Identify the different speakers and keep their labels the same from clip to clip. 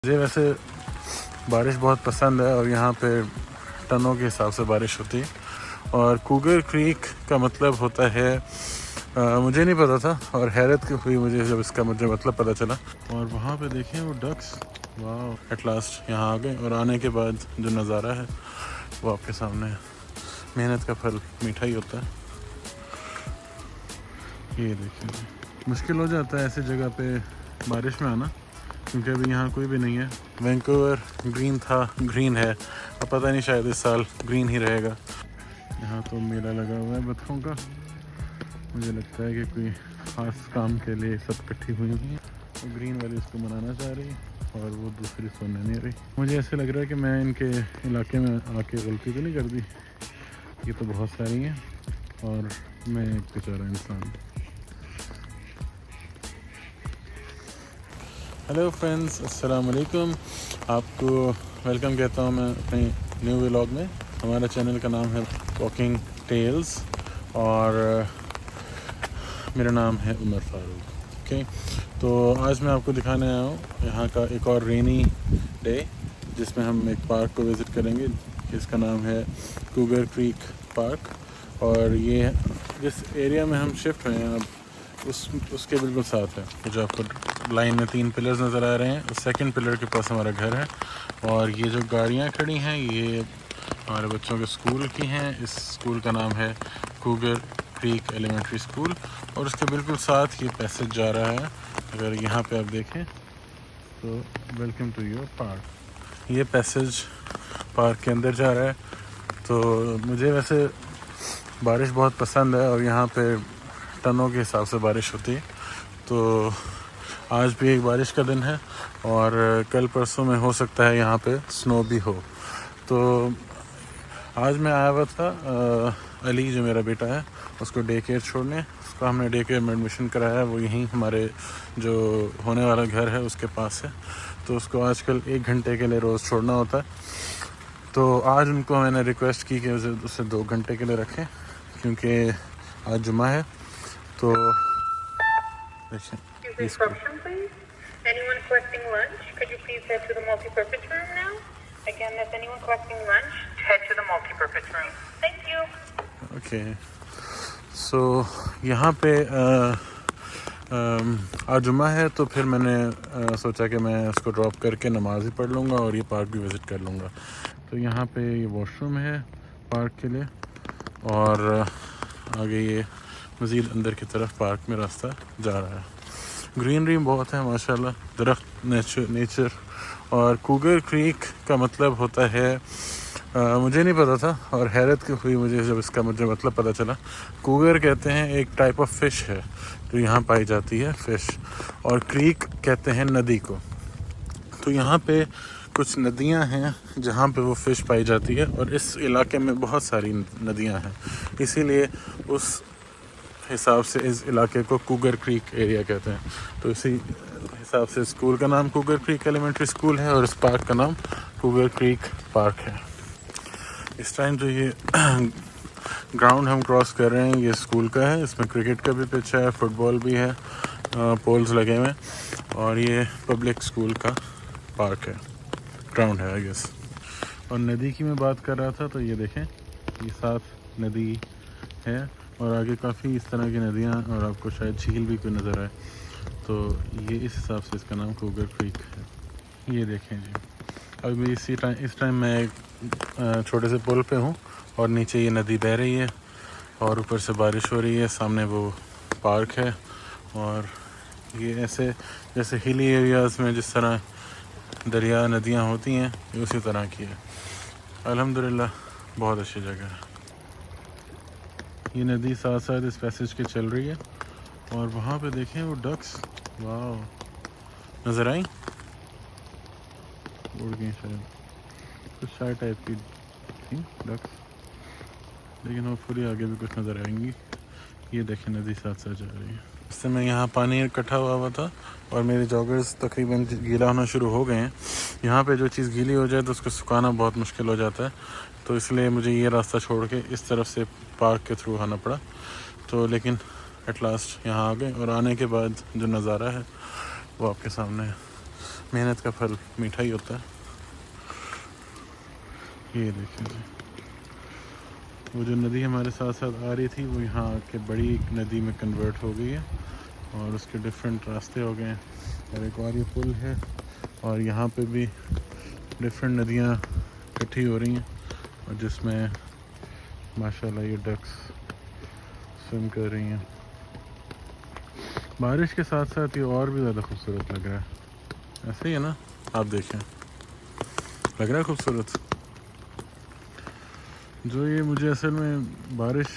Speaker 1: मुझे वैसे बारिश बहुत पसंद है और यहाँ पे टनों के हिसाब से बारिश होती है। और कूगर क्रीक का मतलब होता है मुझे नहीं पता था और हैरत हुई मुझे जब इसका मुझे मतलब पता चला। और वहाँ पे देखें वो डक्स, वाह एट लास्ट यहाँ आ गए। और आने के बाद जो नज़ारा है वो आपके सामने है। मेहनत का फल मीठा ही होता है। ये देखिए, मुश्किल हो जाता है ऐसी जगह पे बारिश में आना, क्योंकि अभी यहाँ कोई भी नहीं है। वैंकूवर ग्रीन था, ग्रीन है, अब पता नहीं शायद इस साल ग्रीन ही रहेगा। यहाँ तो मेला लगा हुआ है बतखों का। मुझे लगता है कि कोई खास काम के लिए सब इकट्ठी हुई हैं। तो ग्रीन वाली उसको मनाना चाह रही है और वो दूसरी सुनने नहीं रही। मुझे ऐसे लग रहा है कि मैं इनके इलाके में आके गलती तो नहीं कर दी। ये तो बहुत सारी हैं और मैं एक बेचारा इंसान। हेलो फ्रेंड्स, अस्सलाम वालेकुम। आपको वेलकम कहता हूँ मैं अपने न्यू व्लॉग में। हमारा चैनल का नाम है वॉकिंग टेल्स और मेरा नाम है उमर फारूक। ओके, तो आज मैं आपको दिखाने आया हूँ यहाँ का एक और रेनी डे, जिसमें हम एक पार्क को विज़िट करेंगे जिसका नाम है कूगर क्रीक पार्क। और ये जिस एरिया में हम शिफ्ट हुए हैं अब उसके बिल्कुल साथ है। जो आपको लाइन में 3 पिलर्स नज़र आ रहे हैं, उस सेकंड पिलर के पास हमारा घर है। और ये जो गाड़ियाँ खड़ी हैं ये हमारे बच्चों के स्कूल की हैं। इस स्कूल का नाम है कूगर क्रीक एलिमेंट्री स्कूल। और उसके बिल्कुल साथ ये पैसेज जा रहा है। अगर यहाँ पे आप देखें तो वेलकम टू योर पार्क। ये पैसेज पार्क के अंदर जा रहा है। तो मुझे वैसे बारिश बहुत पसंद है और यहाँ पे टनों के हिसाब से बारिश होती है। तो आज भी एक बारिश का दिन है और कल परसों में हो सकता है यहाँ पे स्नो भी हो। तो आज मैं आया हुआ था अली जो मेरा बेटा है उसको डे केयर छोड़ने। उसको हमने डे केयर में एडमिशन कराया है। वो यहीं हमारे जो होने वाला घर है उसके पास है। तो उसको आजकल 1 घंटे के लिए रोज़ छोड़ना होता है। तो आज उनको मैंने रिक्वेस्ट की कि उसे 2 घंटे के लिए रखें, क्योंकि आज जुमा है। तो
Speaker 2: Instruction, please. Anyone collecting lunch, could you please head to the multi-purpose room now? Again, if anyone collecting lunch, head to the multi-purpose room. Thank you.
Speaker 1: Okay, so यहाँ पे आज जुमा है तो फिर मैंने सोचा कि मैं उसको ड्रॉप करके नमाज़ ही पढ़ लूँगा और ये पार्क भी विज़िट कर लूँगा। तो यहाँ पे ये वॉशरूम है पार्क के लिए और आगे ये मज़ीद अंदर की तरफ पार्क में रास्ता जा रहा है। ग्रीनरी बहुत है माशाल्लाह, दरख्त, नेचर। और कूगर क्रीक का मतलब होता है मुझे नहीं पता था और हैरत हुई मुझे जब इसका मुझे मतलब पता चला। कूगर कहते हैं एक टाइप ऑफ फ़िश है जो यहाँ पाई जाती है, फ़िश। और क्रीक कहते हैं नदी को। तो यहाँ पे कुछ नदियाँ हैं जहाँ पे वो फ़िश पाई जाती है और इस इलाके में बहुत सारी नदियाँ हैं, इसीलिए उस हिसाब से इस इलाके को कूगर क्रीक एरिया कहते हैं। तो इसी हिसाब से स्कूल का नाम कूगर क्रीक एलिमेंट्री स्कूल है और इस पार्क का नाम कूगर क्रीक पार्क है। इस टाइम जो ये ग्राउंड हम क्रॉस कर रहे हैं ये स्कूल का है। इसमें क्रिकेट का भी पिच है, फुटबॉल भी है, पोल्स लगे हुए हैं। और ये पब्लिक स्कूल का पार्क है, ग्राउंड है आई गेस। और नदी की मैं बात कर रहा था तो ये देखें, ये साफ नदी है और आगे काफ़ी इस तरह की नदियाँ और आपको शायद झील भी कोई नज़र आए। तो ये इस हिसाब से इसका नाम कूगर क्रीक है। ये देखें जी, अभी इस टाइम मैं एक छोटे से पुल पे हूँ और नीचे ये नदी बह रही है और ऊपर से बारिश हो रही है। सामने वो पार्क है और ये ऐसे जैसे हिली एरियाज़ में जिस तरह दरिया नदियाँ होती हैं ये उसी तरह की है। अल्हम्दुलिल्लाह बहुत अच्छी जगह है। ये नदी साथ साथ इस पैसेज के चल रही है और वहाँ पे देखें वो डक्स, वाह नज़र आई, उड़ गई शायद, कुछ शायद टाइप की थी डक्स, लेकिन होपफुली आगे भी कुछ नज़र आएंगी। ये देखें नदी साथ साथ जा रही है। इससे मैं यहाँ पानी इकट्ठा हुआ था और मेरे जॉगर्स तकरीबन गीला होना शुरू हो गए हैं। यहाँ पे जो चीज़ गीली हो जाए तो उसको सुखाना बहुत मुश्किल हो जाता है, तो इसलिए मुझे ये रास्ता छोड़ के इस तरफ से पार्क के थ्रू आना पड़ा। तो लेकिन एट लास्ट यहाँ आ गए और आने के बाद जो नज़ारा है वो आपके सामने है। मेहनत का फल मीठा ही होता है। ये देखिए जी, वो जो नदी हमारे साथ साथ आ रही थी वो यहाँ के बड़ी एक नदी में कन्वर्ट हो गई है और उसके डिफरेंट रास्ते हो गए हैं। और एक और ये पुल है और यहाँ पे भी डिफरेंट नदियाँ इकट्ठी हो रही हैं और जिसमें माशाल्लाह ये डक्स स्विम कर रही हैं। बारिश के साथ साथ ये और भी ज़्यादा खूबसूरत लग रहा है। ऐसे ही है ना, आप देखें, लग रहा है खूबसूरत। जो ये मुझे असल में बारिश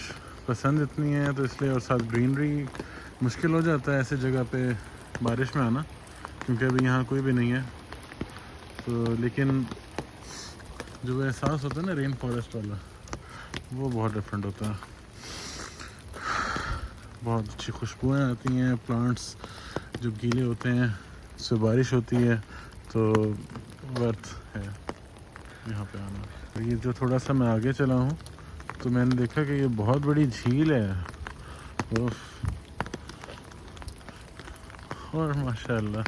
Speaker 1: पसंद इतनी है तो इसलिए, और साथ ग्रीनरी, मुश्किल हो जाता है ऐसे जगह पे बारिश में आना क्योंकि अभी यहाँ कोई भी नहीं है। तो लेकिन जो एहसास होता है ना रेन फॉरेस्ट वाला, वो बहुत डिफरेंट होता है। बहुत अच्छी खुशबुएँ आती हैं, प्लांट्स जब गीले होते हैं, उससे बारिश होती है तो वर्थ है यहाँ पे आना। ये जो थोड़ा सा मैं आगे चला हूँ तो मैंने देखा कि ये बहुत बड़ी झील है और माशाल्लाह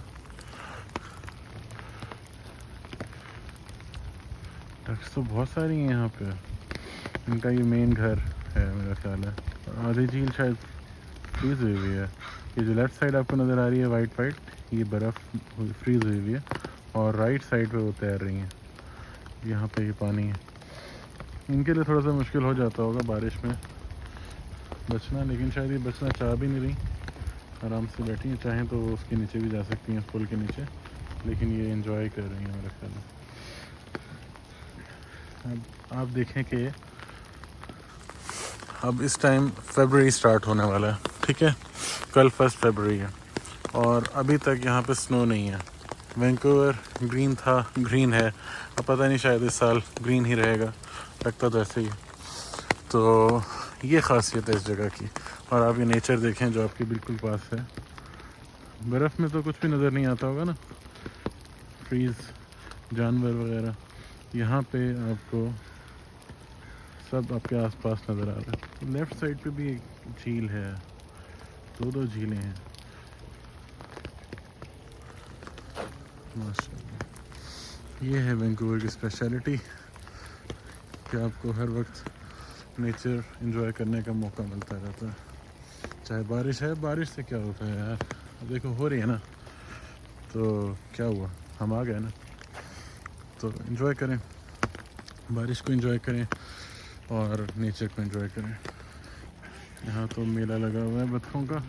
Speaker 1: डक्स तो बहुत सारी हैं यहाँ पे। इनका ये मेन घर है मेरा ख्याल है। आधी झील शायद फ्रीज हुई हुई है। ये जो लेफ़्ट साइड आपको नज़र आ रही है वाइट वाइट, ये बर्फ़ फ्रीज हुई हुई है और राइट साइड पे वो तैर रही हैं। यहाँ पे ये पानी है। इनके लिए थोड़ा सा मुश्किल हो जाता होगा बारिश में बचना, लेकिन शायद ये बचना चाह भी नहीं रही, आराम से बैठी हैं। चाहें तो वो उसके नीचे भी जा सकती हैं, पुल के नीचे, लेकिन ये एंजॉय कर रही हैं मेरे ख्याल में। अब आप देखें कि अब इस टाइम फरवरी स्टार्ट होने वाला है, ठीक है, कल 1 फरवरी है और अभी तक यहाँ पे स्नो नहीं है। वैंकूवर ग्रीन था, ग्रीन है, अब पता नहीं शायद इस साल ग्रीन ही रहेगा, लगता तो ऐसे ही। तो ये ख़ासियत है इस जगह की। और आप ये नेचर देखें जो आपके बिल्कुल पास है। बर्फ़ में तो कुछ भी नज़र नहीं आता होगा ना, ट्रीज़, जानवर वगैरह। यहाँ पे आपको सब आपके आसपास नज़र आ रहा है। लेफ़्ट साइड पे भी एक झील है, दो झीलें हैं माशाल्लाह। ये है वैंकूवर की स्पेशलिटी कि आपको हर वक्त नेचर एंजॉय करने का मौका मिलता रहता है, चाहे बारिश है। बारिश से क्या होता है यार, अब देखो हो रही है ना, तो क्या हुआ, हम आ गए ना। तो एंजॉय करें, बारिश को एंजॉय करें और नेचर को एंजॉय करें। यहाँ तो मेला लगा हुआ है बतखों का,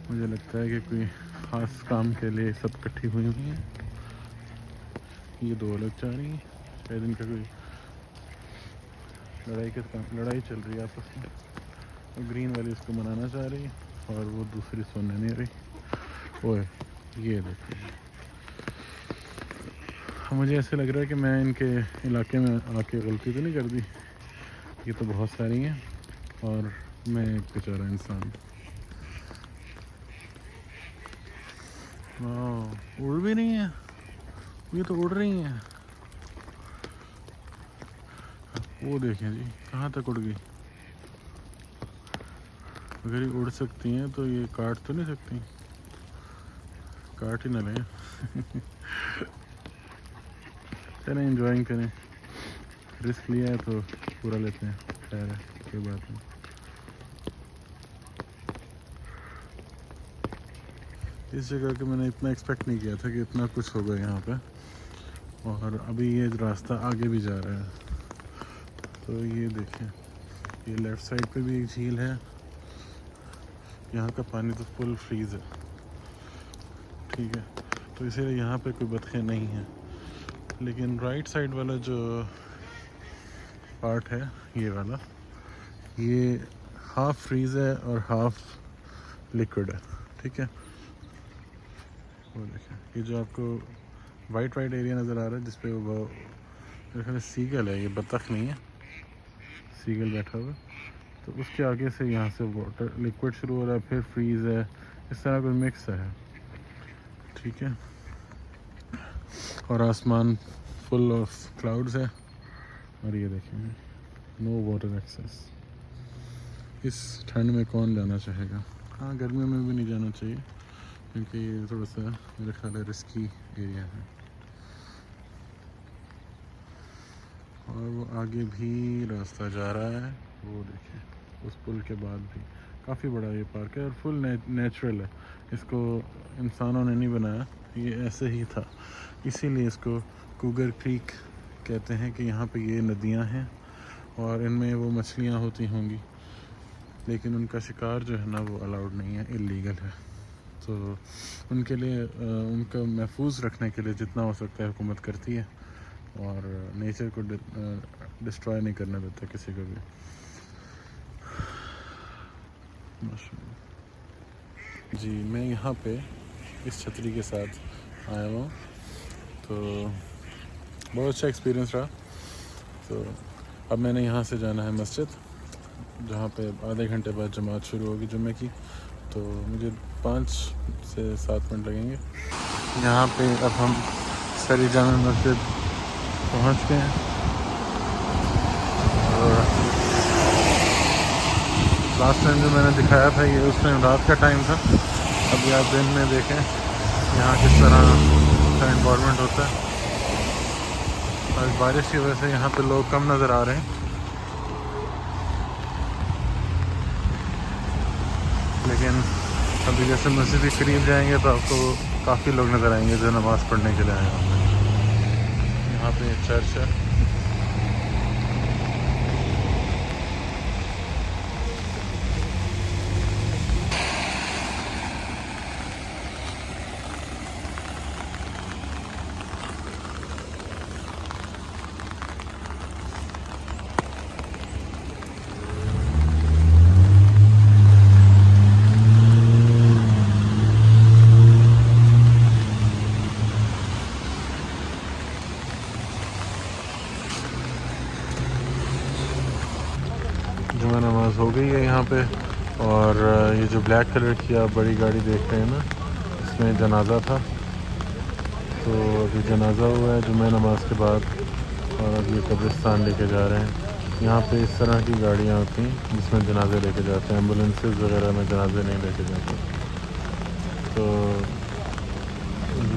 Speaker 1: मुझे लगता है कि कोई ख़ास काम के लिए सब इकट्ठी हुई हैं। ये दो अलग जा रही हैं, शायद इनका कोई लड़ाई चल रही है आपस में। और ग्रीन वाली उसको मनाना चाह रही है और वो दूसरी सुनने नहीं रही। ओए ये देखिए, मुझे ऐसे लग रहा है कि मैं इनके इलाके में आके गलती तो नहीं कर दी। ये तो बहुत सारी हैं और मैं एक बेचारा इंसान। उड़ भी नहीं है, ये तो उड़ रही हैं। वो देखें जी, कहाँ तक उड़ गई। अगर ये उड़ सकती हैं तो ये काट तो नहीं सकती, काट ही ना लें। चलें एंजॉइंग करें, रिस्क लिया है तो पूरा लेते हैं, खैर है, कोई बात नहीं। इस जगह के मैंने इतना एक्सपेक्ट नहीं किया था कि इतना कुछ होगा यहाँ पे। और अभी ये रास्ता आगे भी जा रहा है, तो ये देखें, ये लेफ़्ट साइड पे भी एक झील है। यहाँ का पानी तो फुल फ्रीज़ है, ठीक है, तो इसीलिए यहाँ पे कोई बतखें नहीं हैं। लेकिन राइट साइड वाला जो पार्ट है, ये वाला, ये हाफ़ फ्रीज़ है और हाफ़ लिक्विड है, ठीक है। वो देखें, ये जो आपको वाइट एरिया नज़र आ रहा है जिस पे वो मेरे ख्याल सीगल है, ये बतख नहीं है, सीगल बैठा हुआ, तो उसके आगे से यहाँ से वाटर लिक्विड शुरू हो रहा है, फिर फ्रीज़ है, इस तरह कोई मिक्स है, ठीक है। और आसमान फुल ऑफ क्लाउड्स है और ये देखें, नो वाटर एक्सेस। इस ठंड में कौन जाना चाहेगा। हाँ, गर्मियों में भी नहीं जाना चाहिए, क्योंकि ये थोड़ा सा मेरे ख्याल है रिस्की एरिया है। और वो आगे भी रास्ता जा रहा है, वो देखिए उस पुल के बाद भी काफ़ी बड़ा ये पार्क है और फुल नेचुरल है। इसको इंसानों ने नहीं बनाया, ये ऐसे ही था, इसीलिए इसको कूगर क्रीक कहते हैं कि यहाँ पे ये नदियाँ हैं और इनमें वो मछलियाँ होती होंगी, लेकिन उनका शिकार जो है ना वो अलाउड नहीं है, इल्लीगल है। तो उनके लिए उनका महफूज रखने के लिए जितना हो सकता है हुकूमत करती है और नेचर को डिस्ट्रॉय नहीं करने देता किसी को भी। जी मैं यहाँ पे इस छतरी के साथ आया हूँ, तो बहुत अच्छा एक्सपीरियंस रहा। तो अब मैंने यहाँ से जाना है मस्जिद, जहाँ पे आधे घंटे बाद जमात शुरू होगी जुम्मे की, तो मुझे 5 से 7 मिनट लगेंगे। यहाँ पे अब हम सरी जामा मस्जिद पहुँच गए हैं और लास्ट टाइम जो मैंने दिखाया था ये उस टाइम रात का टाइम था। अभी आप दिन में देखें यहाँ किस तरह का इन्वायरमेंट होता है। आज बारिश की वजह से यहाँ पे लोग कम नज़र आ रहे हैं, लेकिन अभी जैसे मस्जिद के करीब जाएंगे तो आपको काफ़ी लोग नज़र आएंगे जो नमाज़ पढ़ने के लिए आए होंगे। यहाँ पे चर्च है। जुमा नमाज हो गई है यहाँ पे, और ये जो ब्लैक कलर की आप बड़ी गाड़ी देख रहे हैं ना, इसमें जनाजा था। तो अभी जनाजा हुआ है जुमा नमाज के बाद, और अब ये कब्रिस्तान लेके जा रहे हैं। यहाँ पे इस तरह की गाड़ियाँ होती हैं जिसमें जनाजे लेके जाते हैं, एम्बुलेंसेस वगैरह में जनाजे नहीं लेके जाते। तो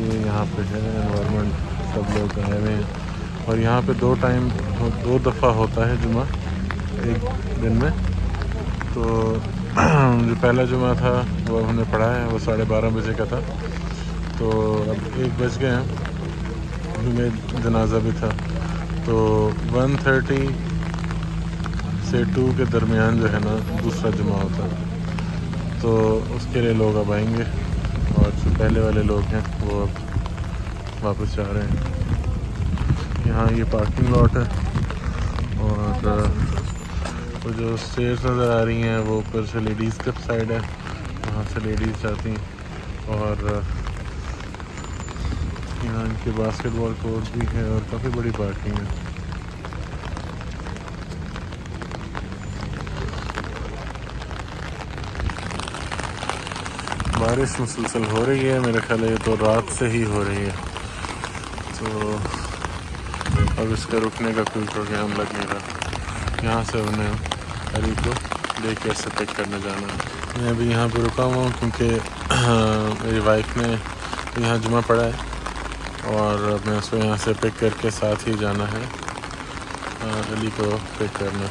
Speaker 1: ये यहाँ पे है एनवायरनमेंट, सब लोग आए हुए हैं। और यहाँ पे 2 दफ़ा होता है जुमा एक दिन में। तो जो पहला जुमा था वो हमने पढ़ा है, वो 12:30 बजे का था। तो अब 1 बज गए हैं, में जनाजा भी था। तो 1:30 से 2 के दरमियान जो है ना दूसरा जुमा होता है, तो उसके लिए लोग अब आएंगे, और जो पहले वाले लोग हैं वो अब वापस जा रहे हैं। यहाँ ये पार्किंग लॉट है, और वो जो स्टेयर्स नज़र आ रही हैं वो ऊपर से लेडीज़ का साइड है, वहाँ से लेडीज़ जाती हैं। और यहाँ इनके बास्केटबॉल कोर्ट भी है और काफ़ी बड़ी पार्किंग है। बारिश मुसलसल हो रही है, मेरे ख्याल है ये तो रात से ही हो रही है। तो अब इसका रुकने का कोई प्रोग्राम लग नहीं रहा। यहाँ से उन्हें अली को डे केयर से पिक करने जाना है। मैं अभी यहाँ पे रुका हुआ हूँ क्योंकि मेरी वाइफ ने यहाँ जुमा पढ़ा है, और मैं उसको यहाँ से पिक करके साथ ही जाना है अली को पिक करना।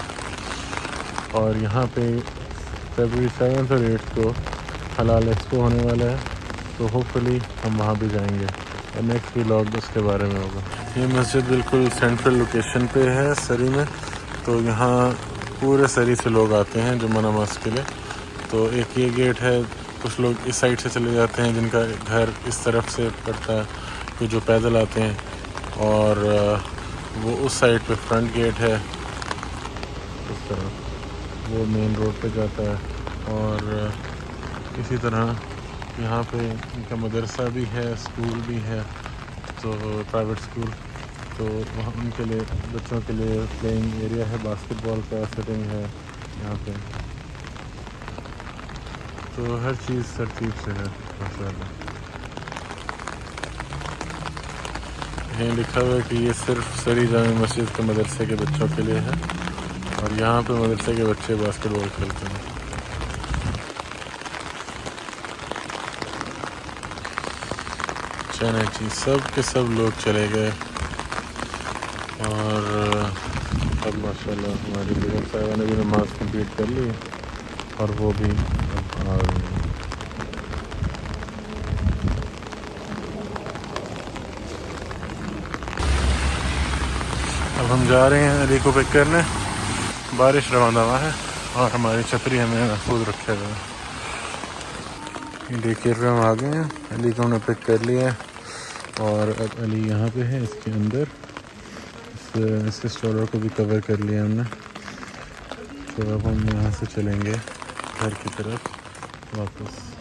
Speaker 1: और यहाँ पे फरवरी 7 और 8 को हलाल एक्सपो होने वाला है, तो होपफुली हम वहाँ भी जाएंगे, और नेक्स्ट व्लॉग उसके बारे में होगा। ये मस्जिद बिल्कुल सेंट्रल लोकेशन पे है सरी में, तो यहाँ पूरे सरी से लोग आते हैं जुम्मा नमाज के लिए। तो एक ये गेट है, कुछ लोग इस साइड से चले जाते हैं जिनका घर इस तरफ से पड़ता है, कुछ जो पैदल आते हैं, और वो उस साइड पे फ्रंट गेट है उस तरफ, वो मेन रोड पे जाता है। और इसी तरह यहाँ पे इनका मदरसा भी है, स्कूल भी है, तो प्राइवेट स्कूल, तो वहाँ उनके लिए बच्चों के लिए प्लेइंग एरिया है, बास्केटबॉल का सेटिंग है यहाँ पे। तो हर चीज़ तरतीब से है माशाल्लाह। यहीं लिखा हुआ है कि ये सिर्फ सरी जामा मस्जिद के मदरसे के बच्चों के लिए है, और यहाँ पे मदरसे के बच्चे बास्केटबॉल खेलते हैं। चले जी, सब के सब लोग चले गए और अब माशाल्लाह हमारी बेगम साहिबा ने भी नमाज़ कंप्लीट कर ली और वो भी अब आ गई। अब हम जा रहे हैं अली को पिक करने। बारिश रवाना हुआ है और हमारी छतरी हमें महफूज रखे हुए है। डे केयर पे हम आ गए हैं, अली को हमने पिक कर लिया है और अब अली यहाँ पे है इसके अंदर। इस स्टॉलर को भी कवर कर लिया हमने, तो अब हम यहाँ से चलेंगे घर की तरफ वापस।